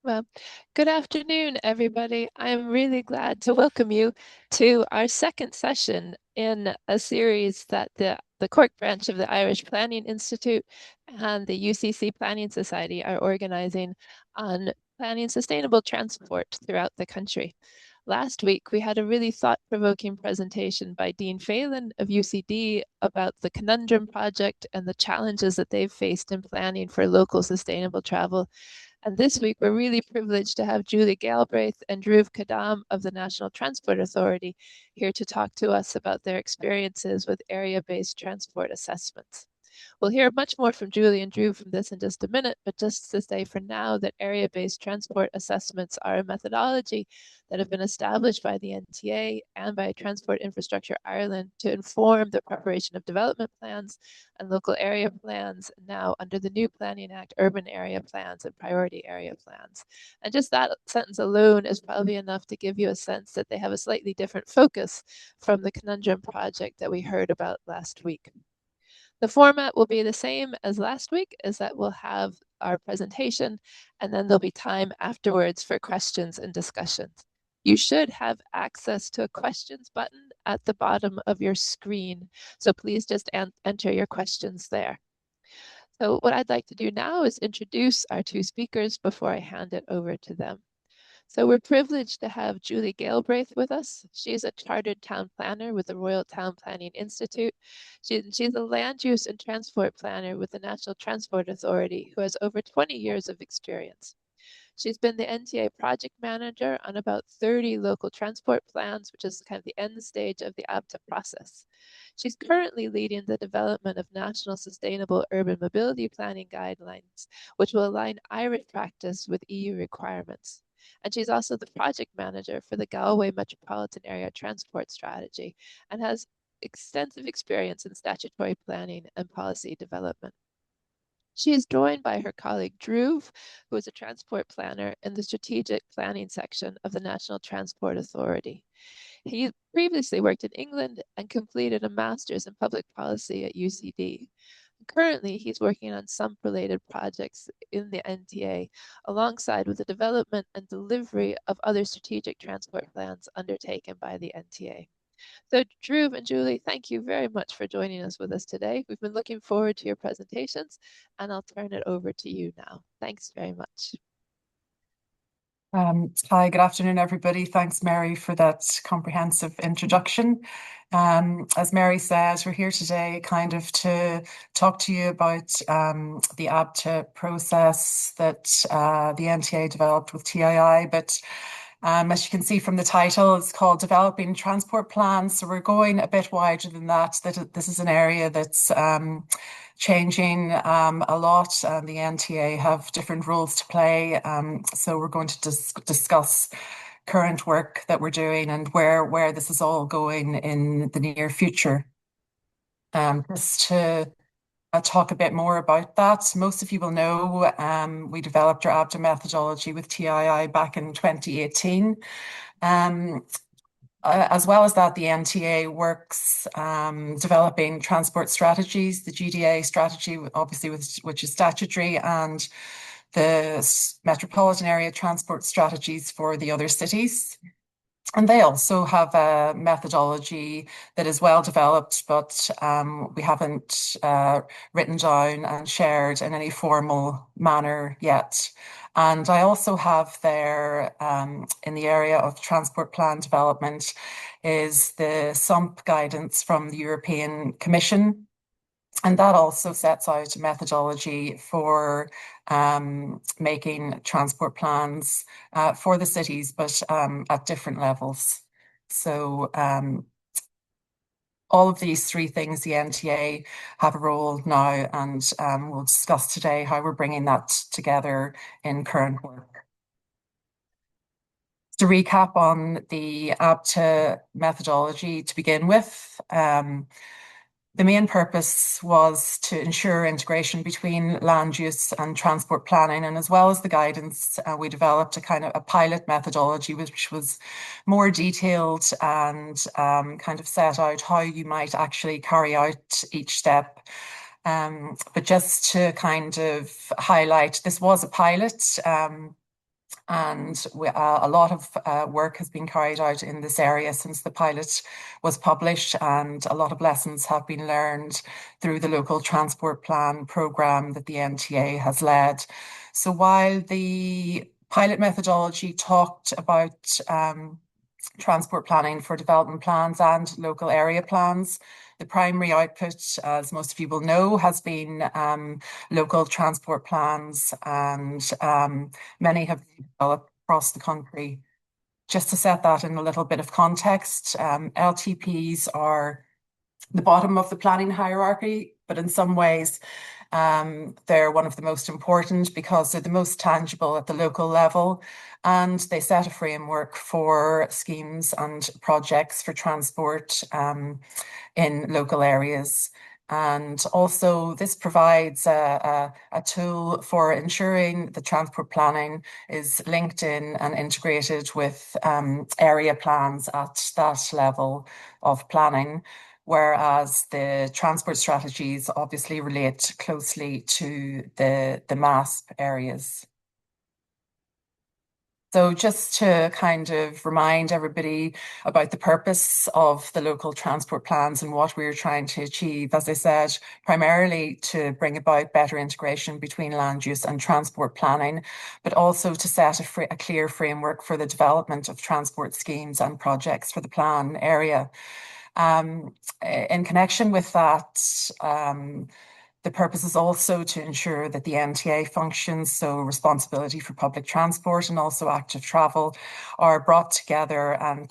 Well, good afternoon, everybody. I'm really glad to welcome you to our second session in a series that the Cork branch of the Irish Planning Institute and the UCC Planning Society are organizing on planning sustainable transport throughout the country. Last week, we had a really thought-provoking presentation by Dean Phelan of UCD about the Conundrum Project and the challenges that they've faced in planning for local sustainable travel. And this week, we're really privileged to have Julie Galbraith and Dhruv Kadam of the National Transport Authority here to talk to us about their experiences with area-based transport assessments. We'll hear much more from Julie and Dhruv from this in just a minute, but just to say for now that area-based transport assessments are a methodology that have been established by the NTA and by Transport Infrastructure Ireland to inform the preparation of development plans and local area plans, now under the new Planning Act, urban area plans and priority area plans. And just that sentence alone is probably enough to give you a sense that they have a slightly different focus from the Conundrum project that we heard about last week. The format will be the same as last week, is that we'll have our presentation and then there'll be time afterwards for questions and discussions. You should have access to a questions button at the bottom of your screen. So please just enter your questions there. So what I'd like to do now is introduce our two speakers before I hand it over to them. So we're privileged to have Julie Galbraith with us. She's a chartered town planner with the Royal Town Planning Institute. She's a land use and transport planner with the National Transport Authority who has over 20 years of experience. She's been the NTA project manager on about 30 local transport plans, which is kind of the end stage of the ABTA process. She's currently leading the development of national sustainable urban mobility planning guidelines, which will align Irish practice with EU requirements. And she's also the project manager for the Galway Metropolitan Area Transport Strategy and has extensive experience in statutory planning and policy development. She is joined by her colleague Dhruv, who is a transport planner in the strategic planning section of the National Transport Authority. He previously worked in England and completed a master's in public policy at UCD. Currently, he's working on some related projects in the NTA, alongside with the development and delivery of other strategic transport plans undertaken by the NTA. So Dhruv and Julie, thank you very much for joining us with us today. We've been looking forward to your presentations, and I'll turn it over to you now. Thanks very much. Hi, good afternoon, everybody. Thanks, Mary, for that comprehensive introduction. As Mary says, we're here today kind of to talk to you about the ABTA process that the NTA developed with TII, but as you can see from the title, it's called Developing Transport Plans. So we're going a bit wider than that. This is an area that's changing a lot. The NTA have different roles to play. So we're going to discuss current work that we're doing and where this is all going in the near future. Just to talk a bit more about that. Most of you will know we developed our ABTA methodology with TII back in 2018. As well as that, the NTA works developing transport strategies, the GDA strategy, obviously, which is statutory, and the metropolitan area transport strategies for the other cities. And they also have a methodology that is well developed, but we haven't written down and shared in any formal manner yet. And I also have there, in the area of transport plan development, is the SUMP guidance from the European Commission. And that also sets out a methodology for making transport plans for the cities, but at different levels. So all of these three things, the NTA have a role now, and we'll discuss today how we're bringing that together in current work. To recap on the ABTA methodology to begin with, the main purpose was to ensure integration between land use and transport planning. And as well as the guidance, we developed a kind of a pilot methodology, which was more detailed and kind of set out how you might actually carry out each step. But just to kind of highlight, this was a pilot. And a lot of work has been carried out in this area since the pilot was published, and a lot of lessons have been learned through the local transport plan programme that the NTA has led. So while the pilot methodology talked about transport planning for development plans and local area plans, the primary output, as most of you will know, has been local transport plans, and many have been developed across the country. Just to set that in a little bit of context, LTPs are the bottom of the planning hierarchy, but in some ways, they're one of the most important because they're the most tangible at the local level, and they set a framework for schemes and projects for transport in local areas. And also, this provides a tool for ensuring the transport planning is linked in and integrated with area plans at that level of planning, whereas the transport strategies obviously relate closely to the MASP areas. So just to kind of remind everybody about the purpose of the local transport plans and what we're trying to achieve, as I said, primarily to bring about better integration between land use and transport planning, but also to set a clear framework for the development of transport schemes and projects for the plan area. In connection with that, the purpose is also to ensure that the NTA functions, so responsibility for public transport and also active travel, are brought together and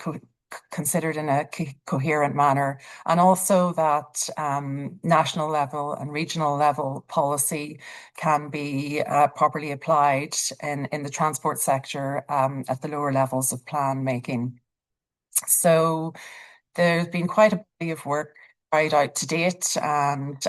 considered in a coherent manner, and also that national level and regional level policy can be properly applied in the transport sector at the lower levels of plan making. So there's been quite a body of work carried out to date, and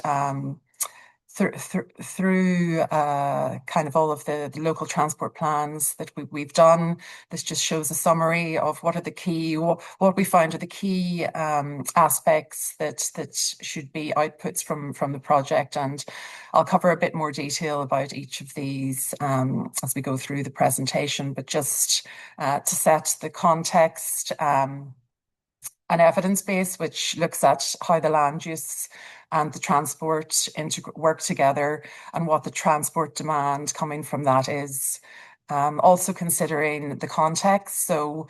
through kind of all of the local transport plans that we've done. This just shows a summary of what are the key, what we find are the key aspects that should be outputs from the project. And I'll cover a bit more detail about each of these as we go through the presentation, but just to set the context, an evidence base which looks at how the land use and the transport work together and what the transport demand coming from that is. Also considering the context. So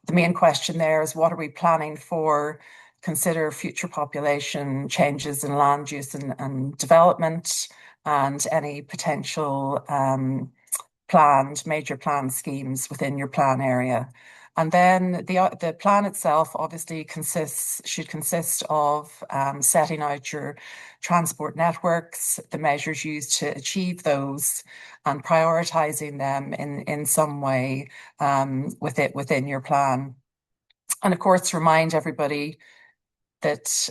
the main question there is, what are we planning for? Consider future population changes in land use and development, and any potential major planned schemes within your plan area. And then the plan itself obviously should consist of setting out your transport networks, the measures used to achieve those, and prioritizing them in some way within your plan. And of course, to remind everybody that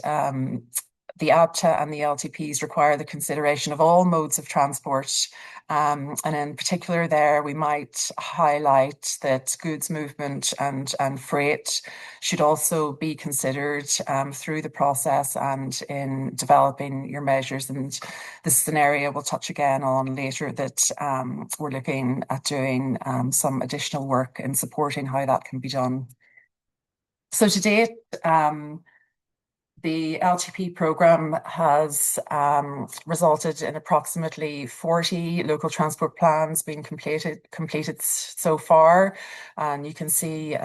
the ABTA and the LTPs require the consideration of all modes of transport. And in particular there, we might highlight that goods movement and freight should also be considered through the process and in developing your measures. And this is an area we'll touch again on later, that we're looking at doing some additional work in supporting how that can be done. So to date, the LTP programme has resulted in approximately 40 local transport plans being completed so far. And you can see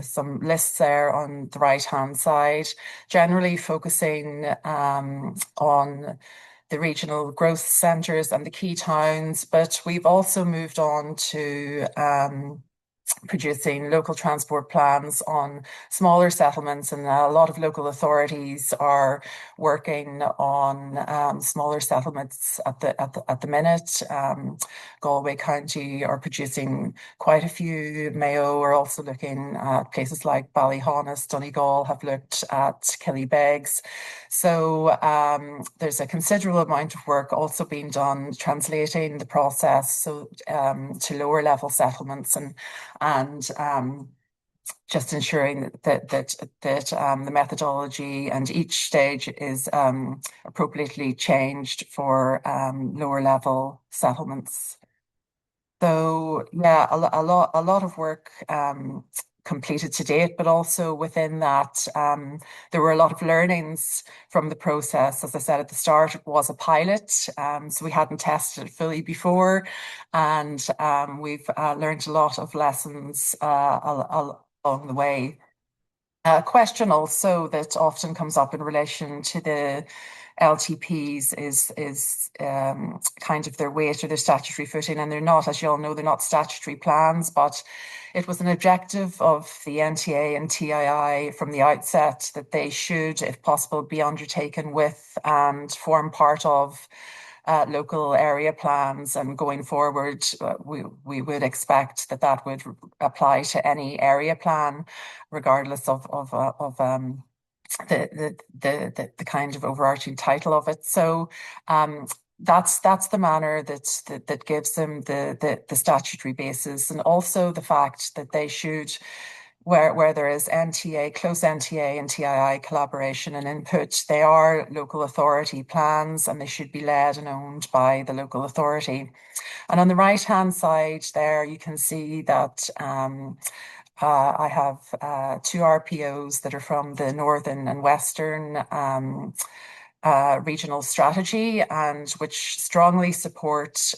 some lists there on the right-hand side, generally focusing on the regional growth centres and the key towns. But we've also moved on to producing local transport plans on smaller settlements, and a lot of local authorities are working on smaller settlements at the minute. Galway County are producing quite a few. Mayo are also looking at places like Ballyhonus. Donegal have looked at Killybegs. So there's a considerable amount of work also being done translating the process to lower level settlements, and just ensuring that the methodology and each stage is appropriately changed for lower level settlements. So yeah, a lot of work completed to date, but also within that, there were a lot of learnings from the process. As I said at the start, it was a pilot, so we hadn't tested it fully before, and we've learned a lot of lessons along the way. A question also that often comes up in relation to the LTPs is kind of their weight or their statutory footing, and they're not, as you all know, they're not statutory plans, but it was an objective of the NTA and TII from the outset that they should, if possible, be undertaken with and form part of local area plans. And going forward, we would expect that that would apply to any area plan, regardless of the kind of overarching title of it. So that's the manner that gives them the statutory basis, and also the fact that they should, where there is NTA, close NTA and TII collaboration and input, they are local authority plans and they should be led and owned by the local authority. And on the right-hand side there, you can see that I have two RPOs that are from the Northern and Western regional strategy, and which strongly support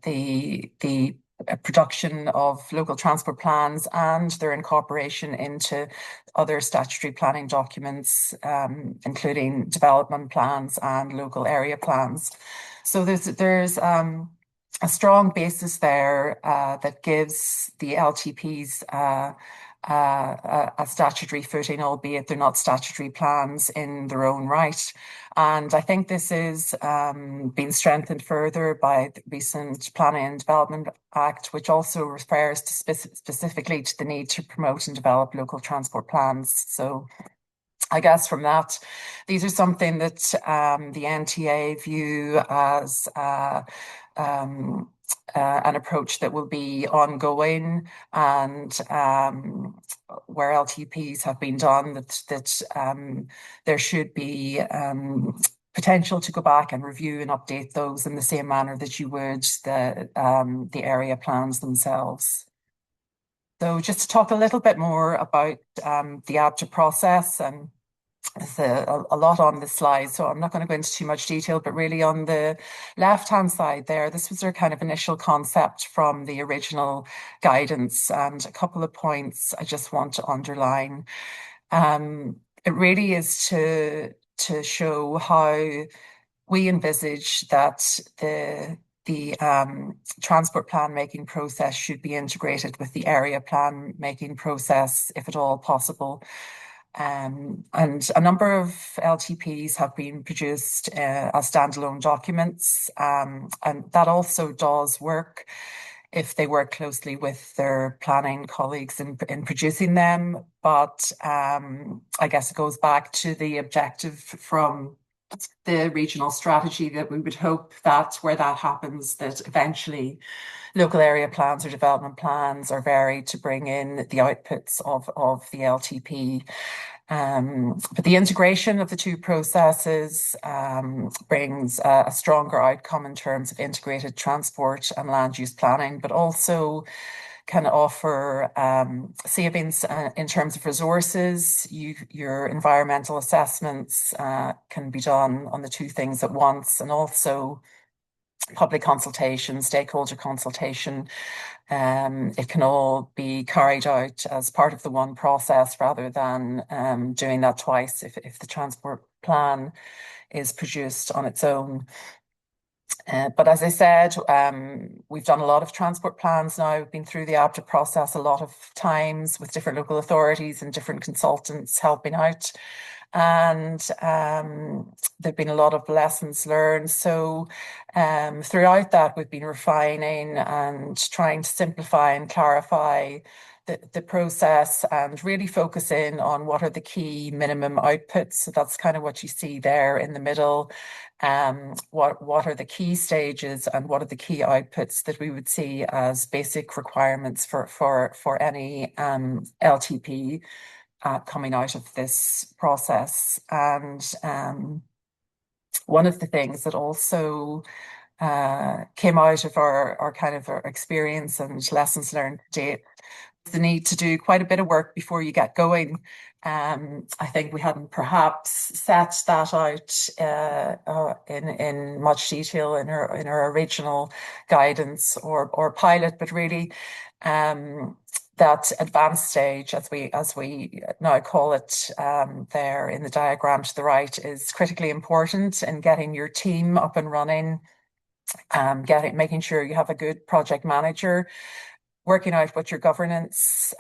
the production of local transport plans and their incorporation into other statutory planning documents, including development plans and local area plans. So there's a strong basis there that gives the LTPs a statutory footing, albeit they're not statutory plans in their own right. And I think this is being strengthened further by the recent Planning and Development Act, which also refers to specifically to the need to promote and develop local transport plans. So I guess from that, these are something that the NTA view as an approach that will be ongoing, and where LTPs have been done, that there should be potential to go back and review and update those in the same manner that you would the area plans themselves. So just to talk a little bit more about the ABTA process, and there's a lot on this slide, so I'm not going to go into too much detail, but really on the left-hand side there, this was their kind of initial concept from the original guidance, and a couple of points I just want to underline. It really is to show how we envisage that the transport plan making process should be integrated with the area plan making process, if at all possible. And a number of LTPs have been produced as standalone documents, and that also does work if they work closely with their planning colleagues in producing them. But I guess it goes back to the objective from the regional strategy that we would hope that where that happens, that eventually local area plans or development plans are varied to bring in the outputs of the LTP. But the integration of the two processes brings a stronger outcome in terms of integrated transport and land use planning, but also can offer savings in terms of resources. Your environmental assessments can be done on the two things at once, and also public consultation, stakeholder consultation. It can all be carried out as part of the one process rather than doing that twice if the transport plan is produced on its own. But as I said, we've done a lot of transport plans now. We've been through the ABTA process a lot of times with different local authorities and different consultants helping out. And there've been a lot of lessons learned. So throughout that, we've been refining and trying to simplify and clarify the process, and really focus in on what are the key minimum outputs. So that's kind of what you see there in the middle. What are the key stages and what are the key outputs that we would see as basic requirements for any LTP coming out of this process. And one of the things that also came out of our kind of our experience and lessons learned to date, the need to do quite a bit of work before you get going. I think we hadn't perhaps set that out in much detail in our original guidance or pilot, but really that advanced stage, as we now call it, there in the diagram to the right, is critically important in getting your team up and running, making sure you have a good project manager, working out what your governance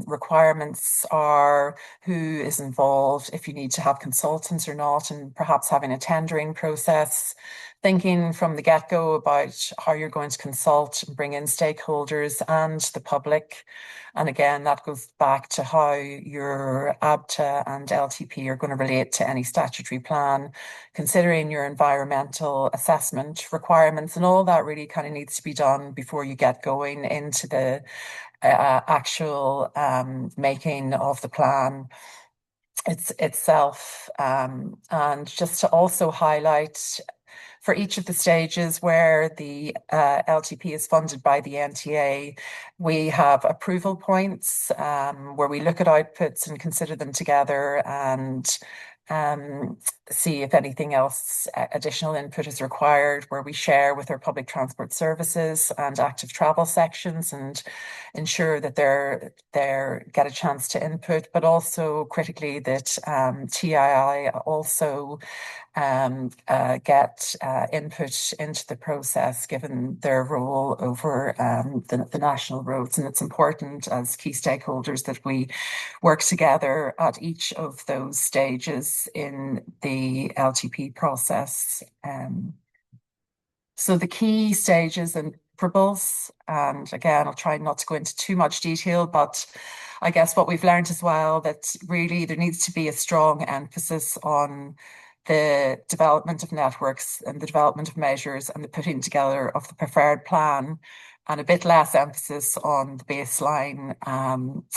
requirements are, who is involved, if you need to have consultants or not, and perhaps having a tendering process, thinking from the get-go about how you're going to consult and bring in stakeholders and the public. And again, that goes back to how your ABTA and LTP are going to relate to any statutory plan, considering your environmental assessment requirements, and all that really kind of needs to be done before you get going into the actual making of the plan itself. And just to also highlight for each of the stages where the LTP is funded by the NTA, we have approval points where we look at outputs and consider them together and see if anything else additional input is required, where we share with our public transport services and active travel sections and ensure that they're get a chance to input, but also critically that TII also get input into the process given their role over the national roads. And it's important as key stakeholders that we work together at each of those stages in the LTP process. So the key stages and deliverables, and again, I'll try not to go into too much detail, but I guess what we've learned as well, that really there needs to be a strong emphasis on the development of networks and the development of measures and the putting together of the preferred plan, and a bit less emphasis on the baseline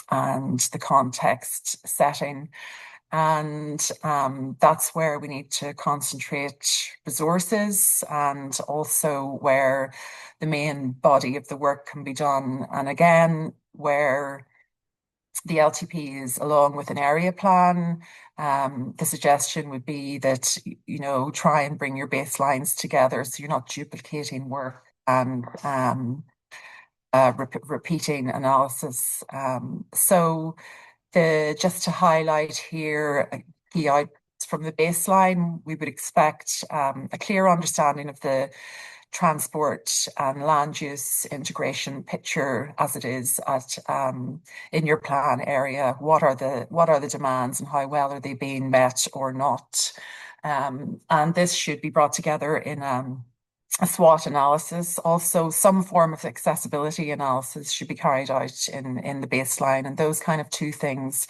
and the context setting. And that's where we need to concentrate resources and also where the main body of the work can be done. And again, where the LTPs along with an area plan, the suggestion would be that, you know, try and bring your baselines together so you're not duplicating work and repeating analysis. So just to highlight here, key outputs from the baseline, we would expect a clear understanding of the transport and land use integration picture as it is at in your plan area. What are the demands and how well are they being met or not? And this should be brought together in a SWOT analysis. Also, some form of accessibility analysis should be carried out in the baseline, and those kind of two things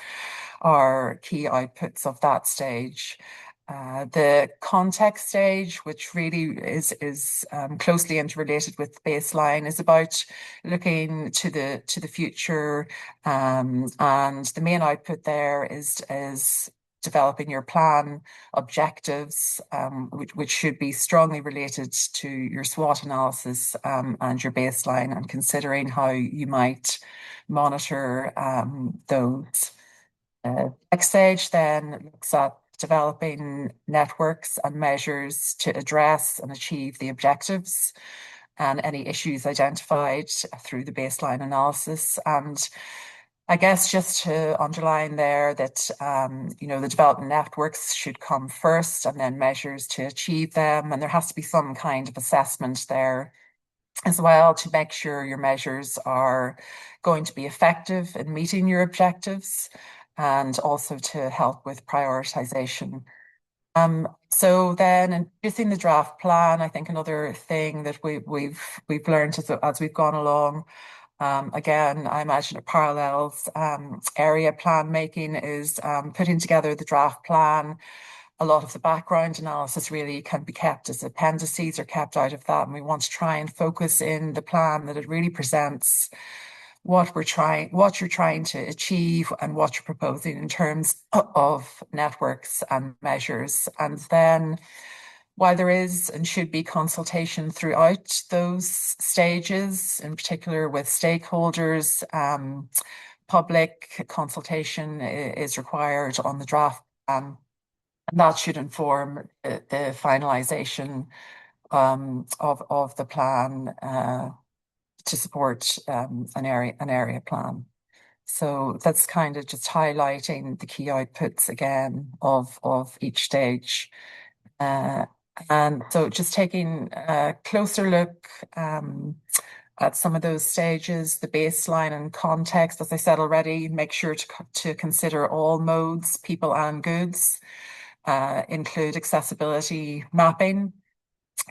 are key outputs of that stage. The context stage, which really is closely interrelated with the baseline, is about looking to the future, and the main output there is developing your plan objectives, which should be strongly related to your SWOT analysis and your baseline, and considering how you might monitor those. Next stage then looks at developing networks and measures to address and achieve the objectives and any issues identified through the baseline analysis. And I guess just to underline there that, you know, the development networks should come first and then measures to achieve them. And there has to be some kind of assessment there as well to make sure your measures are going to be effective in meeting your objectives and also to help with prioritization. So then introducing the draft plan, I think another thing that we've learned as we've gone along. Again, I imagine it parallels area plan making is putting together the draft plan. A lot of the background analysis really can be kept as appendices or kept out of that. And we want to try and focus in the plan that it really presents what you're trying to achieve and what you're proposing in terms of networks and measures. And then while there is and should be consultation throughout those stages, in particular with stakeholders, public consultation is required on the draft plan, and that should inform the finalisation of the plan to support an area plan. So that's kind of just highlighting the key outputs again of each stage. Uh, and so just taking a closer look at some of those stages, the baseline and context, as I said already, make sure to consider all modes, people and goods, include accessibility mapping,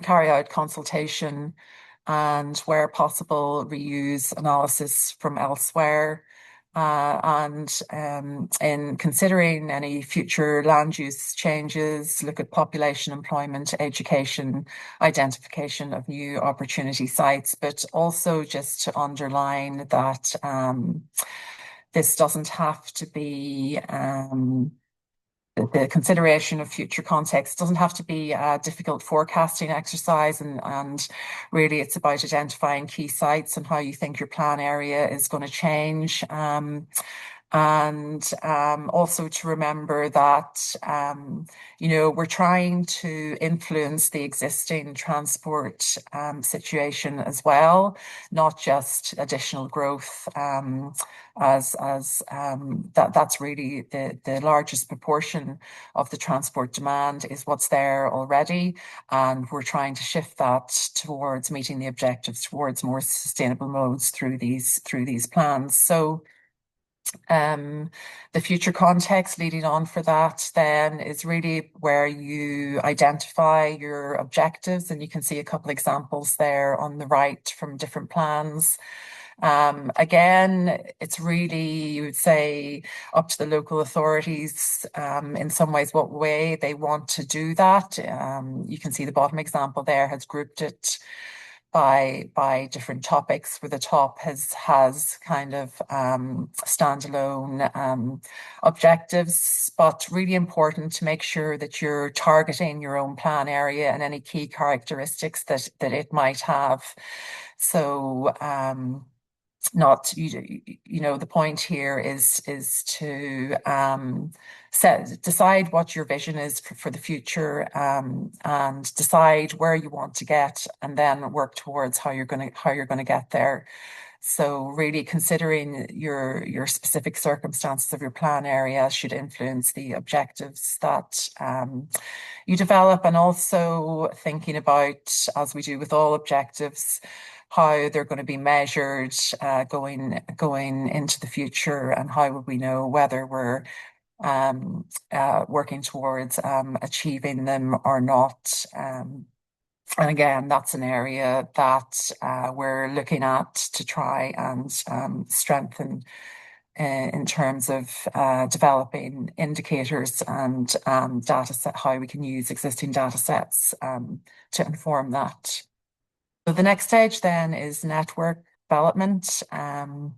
carry out consultation, and where possible, reuse analysis from elsewhere. And in considering any future land use changes, look at population, employment, education, identification of new opportunity sites, but also just to underline that this doesn't have to be the consideration of future context doesn't have to be a difficult forecasting exercise, and really it's about identifying key sites and how you think your plan area is going to change. And also to remember that, we're trying to influence the existing transport situation as well, not just additional growth, that's really the largest proportion of the transport demand is what's there already. And we're trying to shift that towards meeting the objectives towards more sustainable modes through these plans. So the future context leading on for that then is really where you identify your objectives, and you can see a couple examples there on the right from different plans. Again, it's really, you would say, up to the local authorities in some ways what way they want to do that. You can see the bottom example there has grouped it by different topics, where the top has kind of standalone objectives, but really important to make sure that you're targeting your own plan area and any key characteristics that it might have. So not the point here is to decide what your vision is for the future, and decide where you want to get, and then work towards how you're going to get there. So really considering your specific circumstances of your plan area should influence the objectives that you develop, and also thinking about, as we do with all objectives, how they're going to be measured going into the future, and how would we know whether we're working towards achieving them or not. And again, that's an area that we're looking at to try and strengthen in terms of developing indicators and data set, how we can use existing data sets to inform that. So the next stage then is network development. And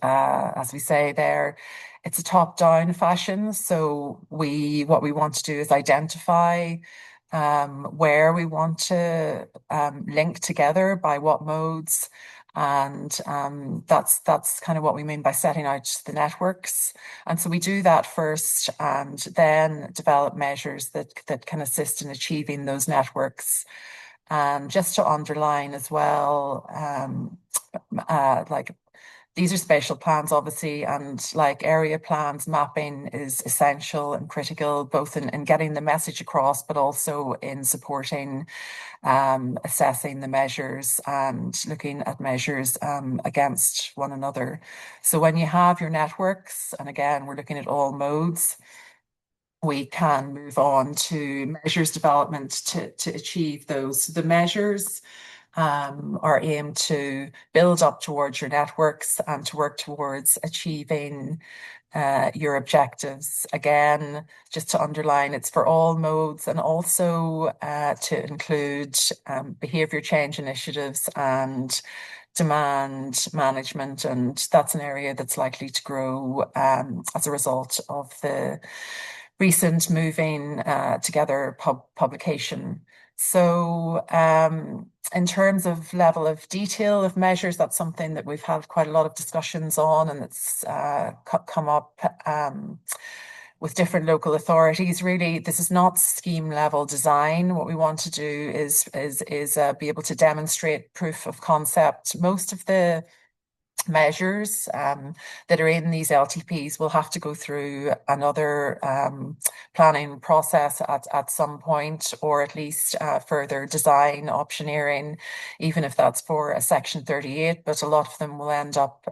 as we say there, it's a top-down fashion. So what we want to do is identify where we want to link together by what modes. And that's kind of what we mean by setting out the networks. And so we do that first, and then develop measures that can assist in achieving those networks. Just to underline as well, like these are spatial plans, obviously, and like area plans, mapping is essential and critical, both in getting the message across, but also in supporting assessing the measures and looking at measures against one another. So when you have your networks, and again, we're looking at all modes, we can move on to measures development to achieve those. The measures are aimed to build up towards your networks and to work towards achieving your objectives. Again, just to underline, it's for all modes, and also to include behaviour change initiatives and demand management. And that's an area that's likely to grow as a result of the recent moving together publication. So in terms of level of detail of measures, that's something that we've had quite a lot of discussions on, and it's come up with different local authorities. Really, this is not scheme level design. What we want to do is be able to demonstrate proof of concept. Most of the measures that are in these LTPs will have to go through another planning process at some point, or at least further design optioneering, even if that's for a Section 38. But a lot of them will end up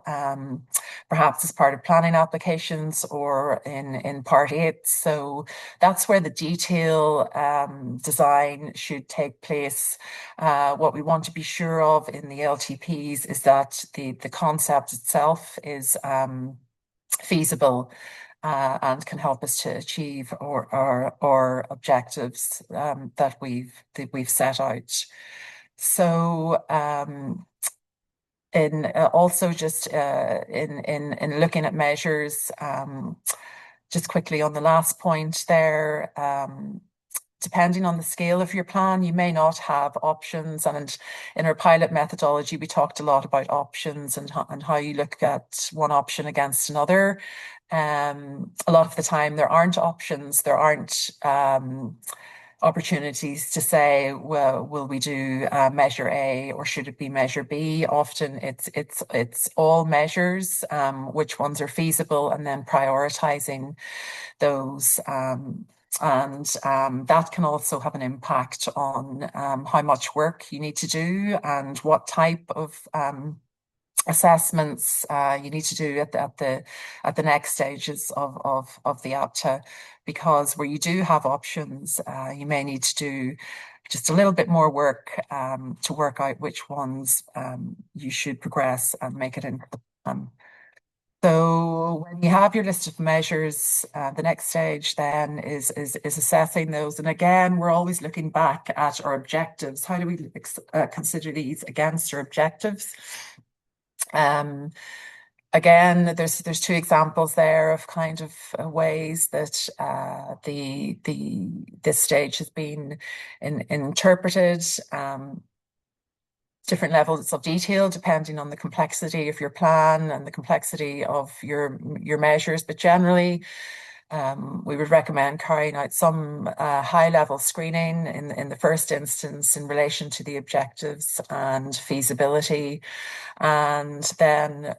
perhaps as part of planning applications or in Part 8. So that's where the detail design should take place. What we want to be sure of in the LTPs is that the concept itself is feasible and can help us to achieve our objectives that we've set out. So in also just in looking at measures, just quickly on the last point there, depending on the scale of your plan, you may not have options. And in our pilot methodology, we talked a lot about options and how you look at one option against another. A lot of the time, there aren't options. There aren't opportunities to say, well, will we do measure A or should it be measure B? Often it's all measures, which ones are feasible, and then prioritizing those. And that can also have an impact on how much work you need to do and what type of assessments you need to do at the next stages of the ABTA, because where you do have options, you may need to do just a little bit more work to work out which ones you should progress and make it into the plan. So when you have your list of measures, the next stage then is assessing those. And again, we're always looking back at our objectives. How do we consider these against our objectives? Again, there's two examples there of kind of ways that this stage has been interpreted. Different levels of detail depending on the complexity of your plan and the complexity of your measures. But generally, we would recommend carrying out some high-level screening in the first instance in relation to the objectives and feasibility. And then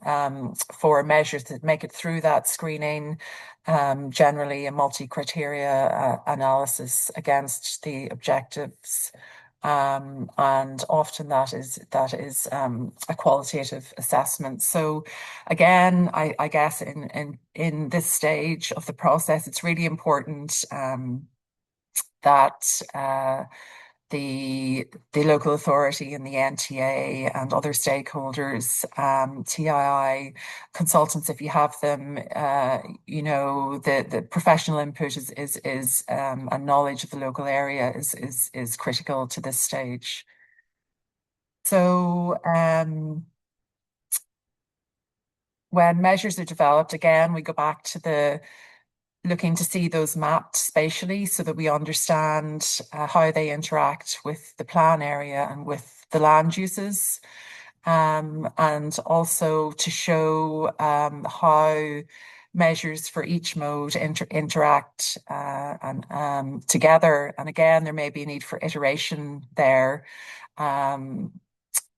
for measures that make it through that screening, generally a multi-criteria analysis against the objectives. And often that is a qualitative assessment. So again, I guess in this stage of the process, it's really important that the local authority and the NTA and other stakeholders, TII consultants, if you have them, the professional input is and knowledge of the local area is critical to this stage. So when measures are developed, again, we go back to the looking to see those mapped spatially so that we understand how they interact with the plan area and with the land uses, and also to show how measures for each mode interact and together. And again, there may be a need for iteration there.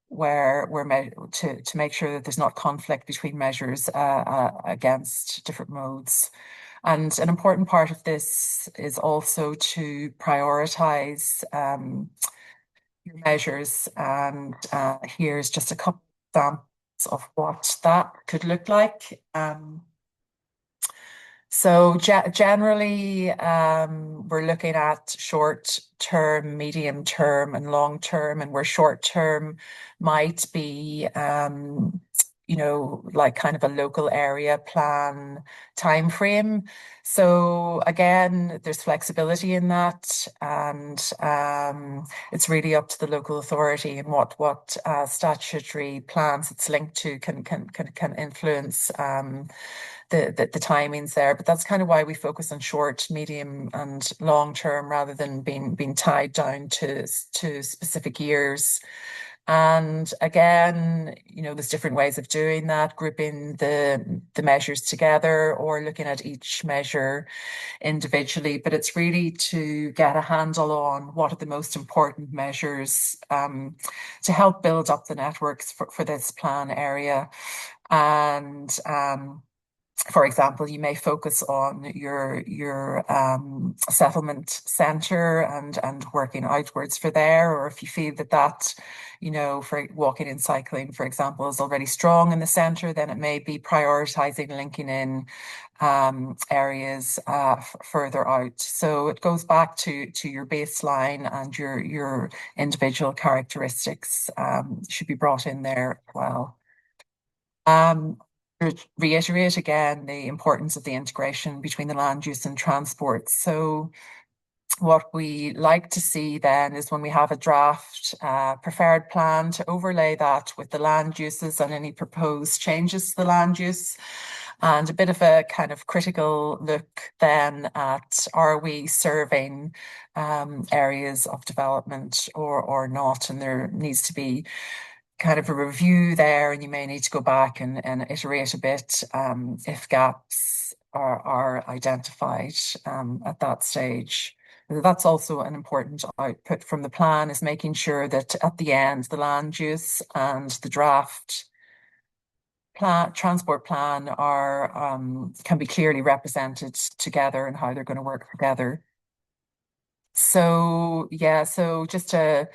Where to make sure that there's not conflict between measures against different modes. And an important part of this is also to prioritize your measures. And here's just a couple of examples of what that could look like. So generally, we're looking at short term, medium term, and long term, and where short term might be, like kind of a local area plan time frame. So again, there's flexibility in that, and it's really up to the local authority and what statutory plans it's linked to can influence the timings there. But that's kind of why we focus on short, medium, and long term rather than being tied down to specific years. And again, there's different ways of doing that, grouping the measures together or looking at each measure individually. But it's really to get a handle on what are the most important measures to help build up the networks for this plan area. And for example, you may focus on your settlement center and working outwards for there, or if you feel that for walking and cycling, for example, is already strong in the center, then it may be prioritizing linking in areas further out. So it goes back to your baseline, and your individual characteristics should be brought in there as well. Um, Reiterate again the importance of the integration between the land use and transport. So what we like to see then is when we have a draft preferred plan to overlay that with the land uses and any proposed changes to the land use, and a bit of a kind of critical look then at, are we serving areas of development or not? And there needs to be kind of a review there, and you may need to go back and iterate a bit if gaps are identified at that stage. That's also an important output from the plan, is making sure that at the end, the land use and the draft transport plan can be clearly represented together and how they're going to work together. So yeah, so just to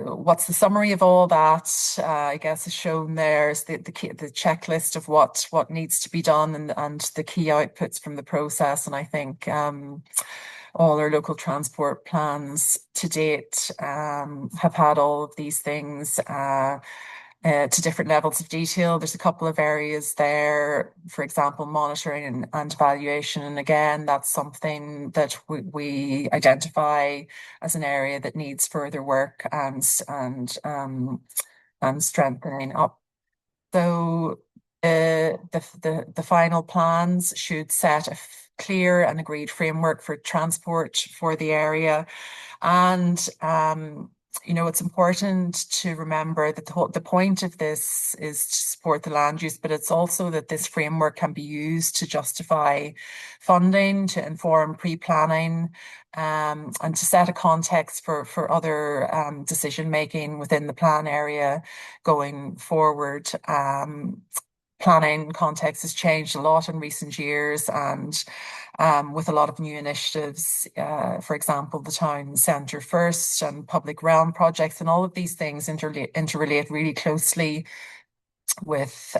what's the summary of all that? I guess is shown there is the checklist of what needs to be done, and the key outputs from the process. And I think all our local transport plans to date have had all of these things. To different levels of detail. There's a couple of areas there, for example, monitoring and evaluation. And again, that's something that we identify as an area that needs further work and strengthening up. So the final plans should set a clear and agreed framework for transport for the area. And it's important to remember that the point of this is to support the land use, but it's also that this framework can be used to justify funding, to inform pre-planning, and to set a context for other decision making within the plan area going forward. Planning context has changed a lot in recent years, and with a lot of new initiatives, for example, the town centre first and public realm projects, and all of these things interrelate really closely with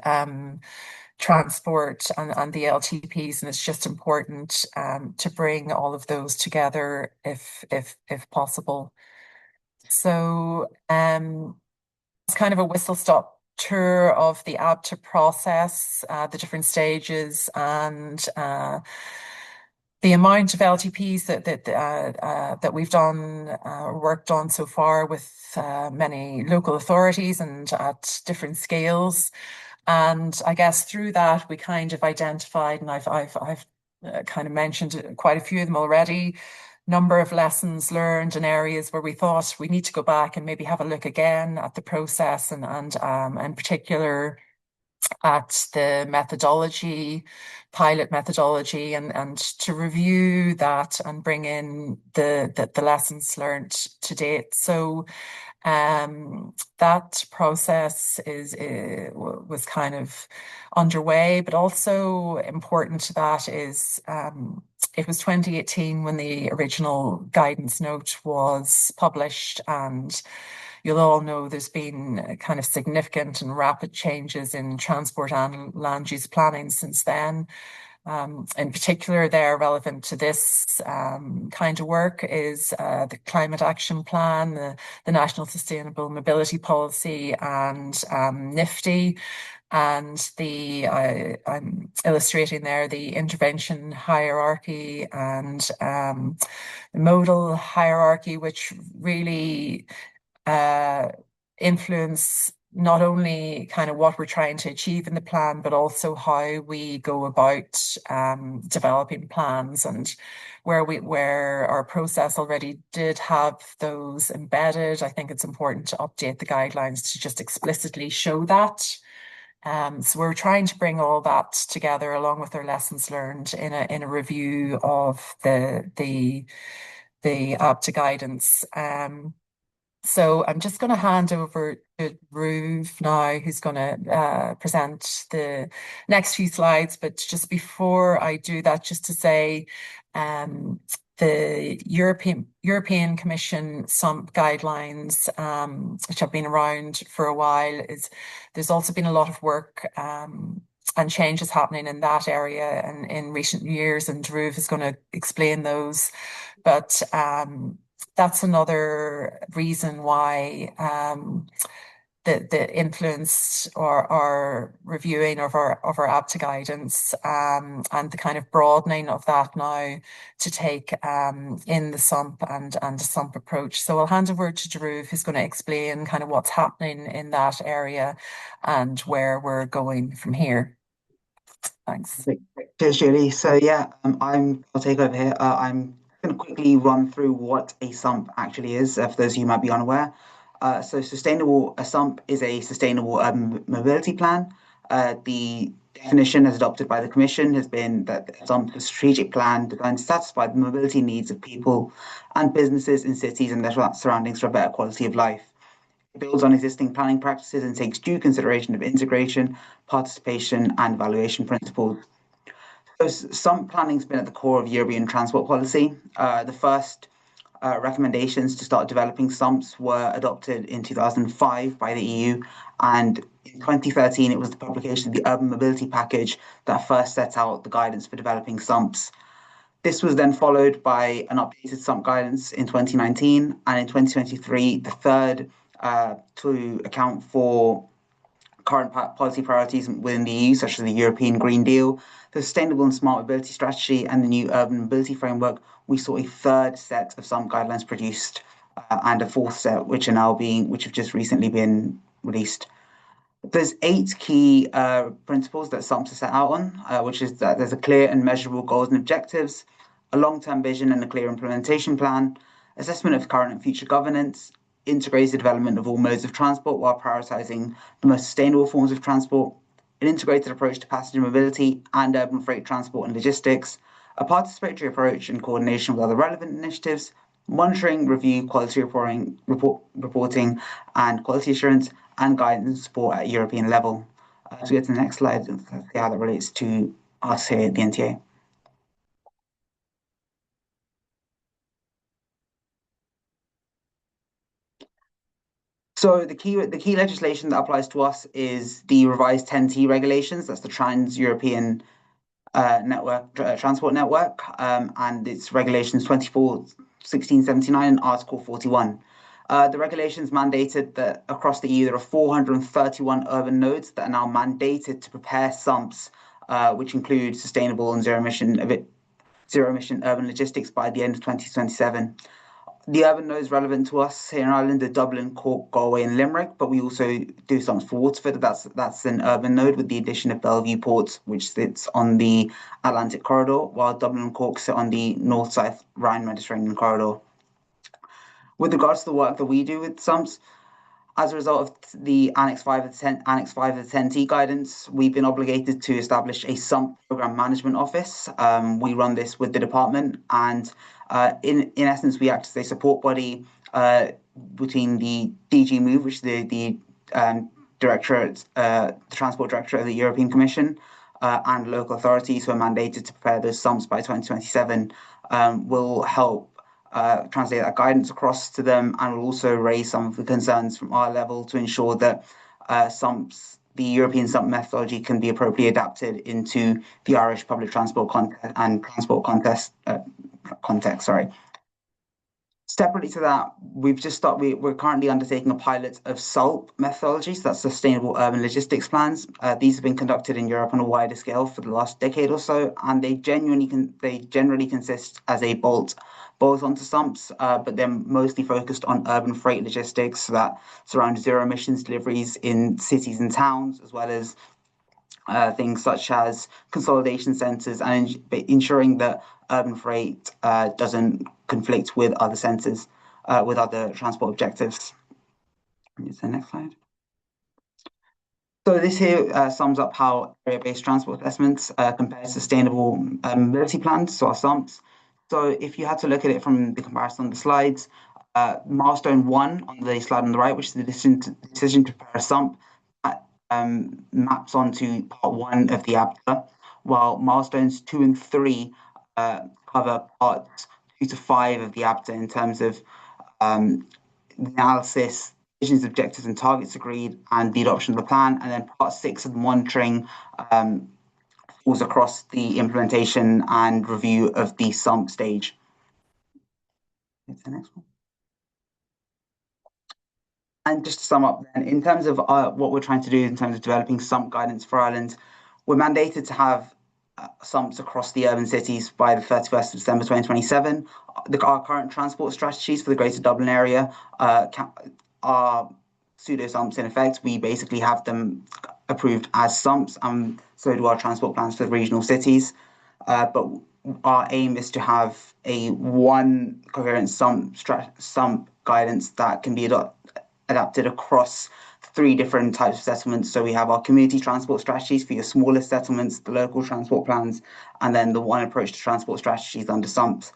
transport and the LTPs, and it's just important to bring all of those together if possible. So it's kind of a whistle-stop tour of the ABTA process, the different stages, and the amount of LTPs that we've done worked on so far with many local authorities and at different scales. And I guess through that we kind of identified, and I've kind of mentioned quite a few of them already, number of lessons learned in areas where we thought we need to go back and maybe have a look again at the process, and in particular at the methodology, pilot methodology, and to review that and bring in the lessons learned to date. So that process was kind of underway, but also important to that is it was 2018 when the original guidance note was published, and you'll all know there's been kind of significant and rapid changes in transport and land use planning since then. In particular, they're relevant to this kind of work is the Climate Action Plan, the National Sustainable Mobility Policy, and NIFTY. And I'm illustrating there the intervention hierarchy and the modal hierarchy, which really influence not only kind of what we're trying to achieve in the plan, but also how we go about developing plans, and where our process already did have those embedded. I think it's important to update the guidelines to just explicitly show that. So we're trying to bring all that together along with our lessons learned in a review of the ABTA guidance. So I'm just going to hand over to Ruth now, who's going to present the next few slides. But just before I do that, just to say, um, the European Commission SUMP guidelines, which have been around for a while, is there's also been a lot of work and changes happening in that area and in recent years, and Ruth is going to explain those. But that's another reason why the influence or reviewing of our ABTA guidance and the kind of broadening of that now to take in the SUMP and the SUMP approach. So I'll hand over to Dhruv, who's going to explain kind of what's happening in that area and where we're going from here. Thanks. Cheers, Julie. So yeah, I'll take over here. I'm going to quickly run through what a SUMP actually is, for those of you who might be unaware. A SUMP is a sustainable urban mobility plan. The definition as adopted by the Commission has been that a SUMP is a strategic plan designed to satisfy the mobility needs of people and businesses in cities and their surroundings for a better quality of life. It builds on existing planning practices and takes due consideration of integration, participation, and evaluation principles. So SUMP planning has been at the core of European transport policy. The first recommendations to start developing SUMPs were adopted in 2005 by the EU, and in 2013 it was the publication of the Urban Mobility Package that first set out the guidance for developing SUMPs. This was then followed by an updated SUMP guidance in 2019, and in 2023 the third to account for current policy priorities within the EU, such as the European Green Deal, the Sustainable and Smart Mobility Strategy, and the new Urban Mobility Framework. We saw a third set of SUMP guidelines produced, and a fourth set, which have just recently been released. There's 8 key principles that SUMPs are set out on, which is that there's a clear and measurable goals and objectives, a long-term vision and a clear implementation plan, assessment of current and future governance, integrated development of all modes of transport while prioritising the most sustainable forms of transport, an integrated approach to passenger mobility and urban freight transport and logistics, a participatory approach in coordination with other relevant initiatives, monitoring, review, quality reporting, and quality assurance, and guidance and support at European level. As we get to the next slide, let's see how that relates to us here at the NTA. So the key legislation that applies to us is the revised 10T regulations. That's the Trans-European Transport Network, and its regulations 24/1679 and Article 41. The regulations mandated that across the EU there are 431 urban nodes that are now mandated to prepare SUMPs, which include sustainable and zero emission urban logistics by the end of 2027. The urban nodes relevant to us here in Ireland are Dublin, Cork, Galway, and Limerick, but we also do SUMPs for Waterford. That's an urban node with the addition of Bellevue Port, which sits on the Atlantic corridor, while Dublin and Cork sit on the north-south Rhine-Mediterranean corridor. With regards to the work that we do with SUMPs, as a result of the Annex 5 of the 10T guidance, we've been obligated to establish a SUMP Programme Management Office. We run this with the department, and in essence, we act as a support body between the DG Move, which is the directorate, the Transport Directorate of the European Commission, and local authorities who are mandated to prepare those SUMPs by 2027. Will help translate that guidance across to them, and will also raise some of the concerns from our level to ensure that the European SUMP methodology can be appropriately adapted into the Irish public transport context. Separately to that, we're currently undertaking a pilot of SULP methodology, so that's Sustainable Urban Logistics Plans. These have been conducted in Europe on a wider scale for the last decade or so, and they generally consist as a bolt onto SUMPs, but they're mostly focused on urban freight logistics, so that surround zero emissions deliveries in cities and towns, as well as things such as consolidation centres and ensuring that urban freight doesn't conflict with other centres, with other transport objectives. The next slide. So this here sums up how area-based transport assessments compare to sustainable mobility plans, so our SUMPs. So if you had to look at it from the comparison on the slides, milestone one on the slide on the right, which is the decision to prepare a SUMP, maps onto part one of the ABTA, while milestones 2 and 3 cover parts 2 to 5 of the ABTA in terms of analysis, visions, objectives, and targets agreed, and the adoption of the plan. And then part 6 of the monitoring falls across the implementation and review of the SUMP stage. It's the next one. And just to sum up, then, in terms of what we're trying to do in terms of developing SUMP guidance for Ireland, we're mandated to have SUMPs across the urban cities by the 31st of December 2027. Our current transport strategies for the Greater Dublin area are pseudo SUMPs in effect. We basically have them approved as SUMPs, and so do our transport plans for the regional cities. But our aim is to have a one coherent SUMP guidance that can be adapted across 3 different types of settlements. So we have our community transport strategies for your smallest settlements, the local transport plans, and then the one approach to transport strategies under SUMPs.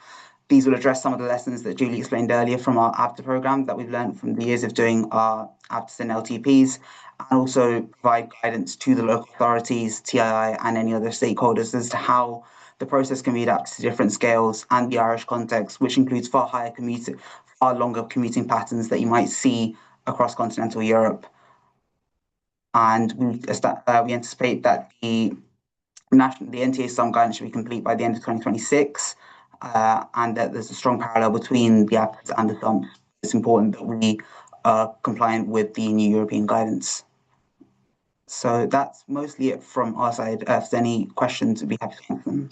These will address some of the lessons that Julie explained earlier from our ABTA program that we've learned from the years of doing our ABTAs and LTPs, and also provide guidance to the local authorities, TII, and any other stakeholders as to how the process can be adapted to different scales and the Irish context, which includes far longer commuting patterns that you might see across continental Europe. And we anticipate that the NTA SUMP guidance should be complete by the end of 2026, and that there's a strong parallel between the ABTAs and the SUMPs. It's important that we are compliant with the new European guidance. So that's mostly it from our side. If there's any questions, we'd be happy to answer them.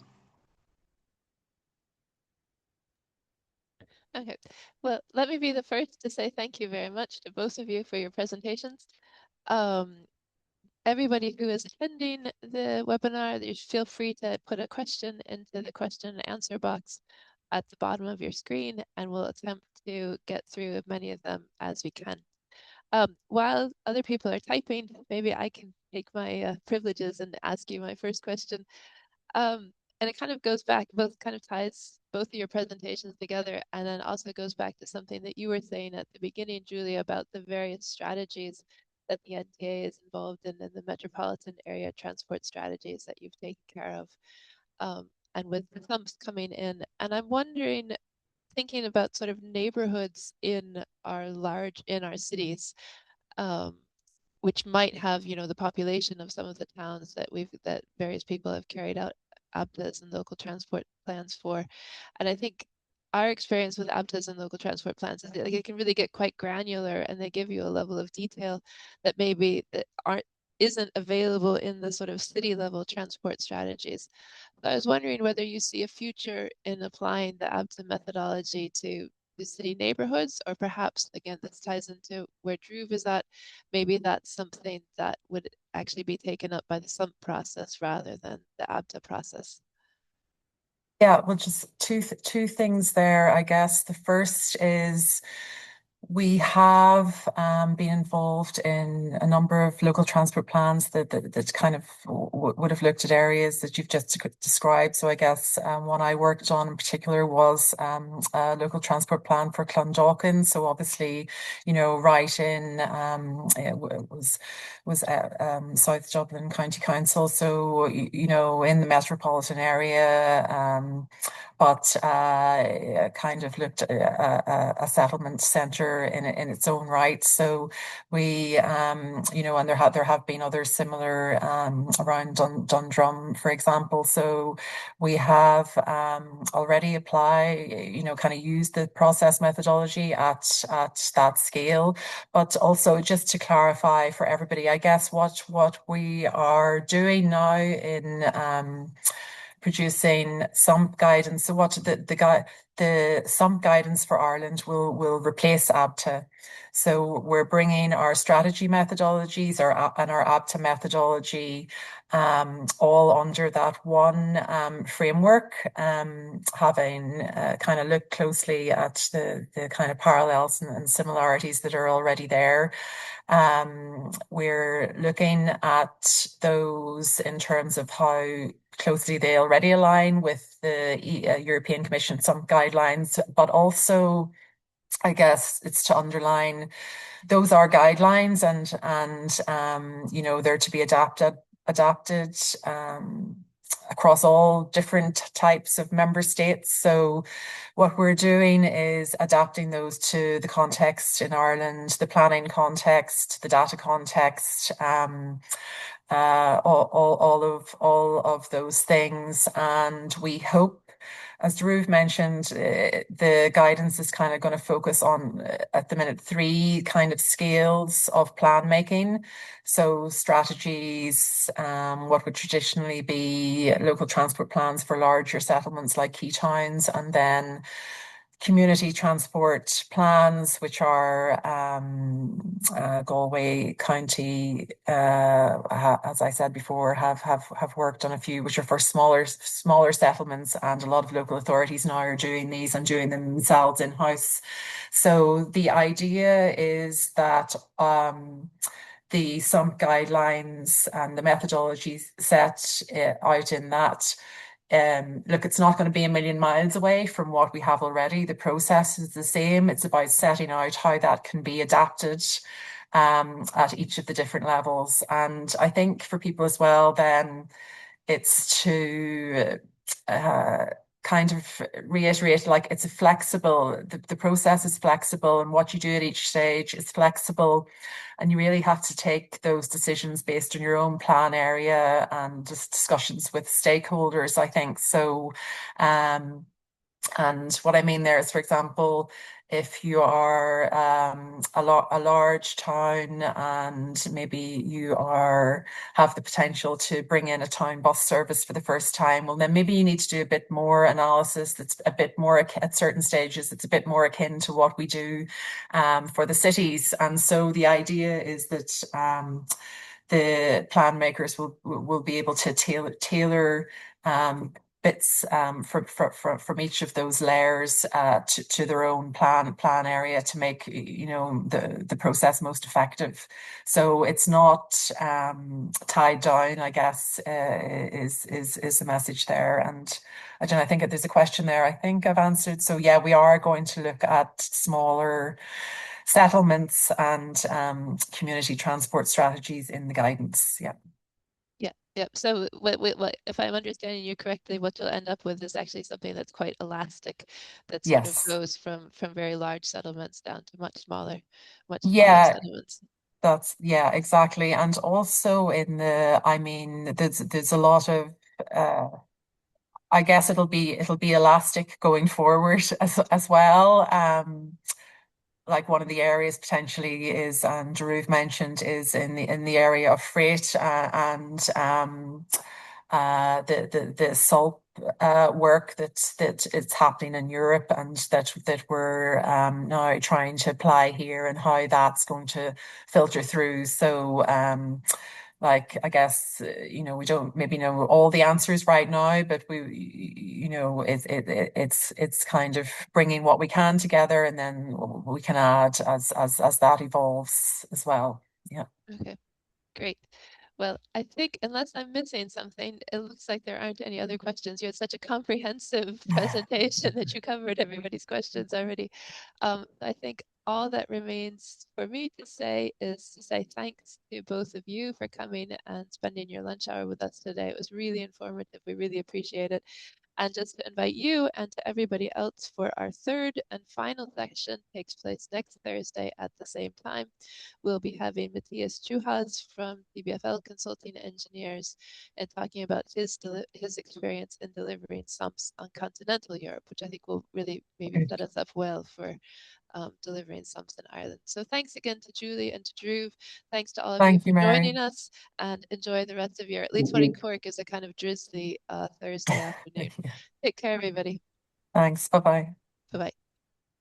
Okay, well, let me be the first to say thank you very much to both of you for your presentations. Everybody who is attending the webinar, you feel free to put a question into the question and answer box at the bottom of your screen, and we'll attempt to get through as many of them as we can. While other people are typing, maybe I can take my privileges and ask you my first question. And it kind of goes back, both kind of ties both of your presentations together, and then also goes back to something that you were saying at the beginning, Julie, about the various strategies that the NTA is involved in the metropolitan area transport strategies that you've taken care of, and with the SUMPs coming in. And I'm wondering, thinking about sort of neighborhoods in our cities, which might have, the population of some of the towns that various people have carried out ABTAs and local transport plans for. And I think our experience with ABTAs and local transport plans is that it can really get quite granular, and they give you a level of detail that maybe isn't available in the sort of city level transport strategies. So I was wondering whether you see a future in applying the ABTA methodology to the city neighborhoods, or perhaps, again, this ties into where Dhruv is at, maybe that's something that would actually be taken up by the SUMP process rather than the ABTA process. Yeah, well, just two things there, I guess. The first is we have been involved in a number of local transport plans that kind of would have looked at areas that you've just described. So I guess one I worked on in particular was a local transport plan for Clondalkin. So obviously, right in it was South Dublin County Council. So in the metropolitan area. but kind of looked at a settlement centre in its own right. So we, and there have been others similar around Dundrum, for example. So we have already kind of used the process methodology at that scale. But also, just to clarify for everybody, I guess what we are doing now in producing some guidance. So what the some guidance for Ireland will replace ABTA. So we're bringing our strategy methodologies and our ABTA methodology all under that one framework, having kind of looked closely at the kind of parallels and similarities that are already there. We're looking at those in terms of how closely they already align with the European Commission, some guidelines, but also, I guess, it's to underline those are guidelines and they're to be adapted across all different types of member states. So what we're doing is adapting those to the context in Ireland, the planning context, the data context, all of those things. And we hope, as Dhruv mentioned, the guidance is kind of going to focus on, at the minute, three kind of scales of plan making. So strategies, what would traditionally be local transport plans for larger settlements like key towns, and then community transport plans, which are Galway County, as I said before, have worked on a few, which are for smaller settlements, and a lot of local authorities now are doing these and doing them themselves in house. So the idea is that the SUMP guidelines and the methodologies set out in that. Look, it's not going to be a million miles away from what we have already. The process is the same. It's about setting out how that can be adapted at each of the different levels. And I think for people as well, then it's to kind of reiterate, like, it's a flexible, the process is flexible, and what you do at each stage is flexible. And you really have to take those decisions based on your own plan area and just discussions with stakeholders, I think. So, and what I mean there is, for example, if you are a large town and maybe you have the potential to bring in a town bus service for the first time, well, then maybe you need to do a bit more analysis that's a bit more at certain stages, it's a bit more akin to what we do for the cities. And so the idea is that the plan makers will be able to tailor bits from each of those layers to their own plan area to make the process most effective. So it's not tied down, I guess, is the message there. And I don't know, I think there's a question there I think I've answered. So yeah, we are going to look at smaller settlements and community transport strategies in the guidance. Yeah. Yeah, yeah. So what if I'm understanding you correctly, what you'll end up with is actually something that's quite elastic, that sort of Yes. goes from very large settlements down to much smaller Yeah, settlements. yeah, exactly. And also I mean, there's a lot of uh I guess it'll be elastic going forward as well. Like one of the areas potentially is, and Dhruv mentioned, is in the area of freight and the SULP work that it's happening in Europe, and that we're now trying to apply here, and how that's going to filter through. So like, I guess, we don't maybe know all the answers right now, but it's kind of bringing what we can together, and then we can add as that evolves as well. Yeah. Okay, great. Well, I think unless I'm missing something, it looks like there aren't any other questions. You had such a comprehensive presentation that you covered everybody's questions already. I think all that remains for me to say is to say thanks to both of you for coming and spending your lunch hour with us today. It was really informative. We really appreciate it. And just to invite you and to everybody else for our third and final section, takes place next Thursday at the same time. We'll be having Matthias Juhas from DBFL Consulting Engineers and talking about his experience in delivering sumps on continental Europe, which I think will really maybe set us up well for delivering sumps in Ireland. So thanks again to Julie and to Drew. Thanks to all of you Thank for you, Mary. joining us, and enjoy the rest of your, at least what in Cork is a kind of drizzly Thursday afternoon. Take care, everybody. Thanks. Bye-bye. Bye-bye.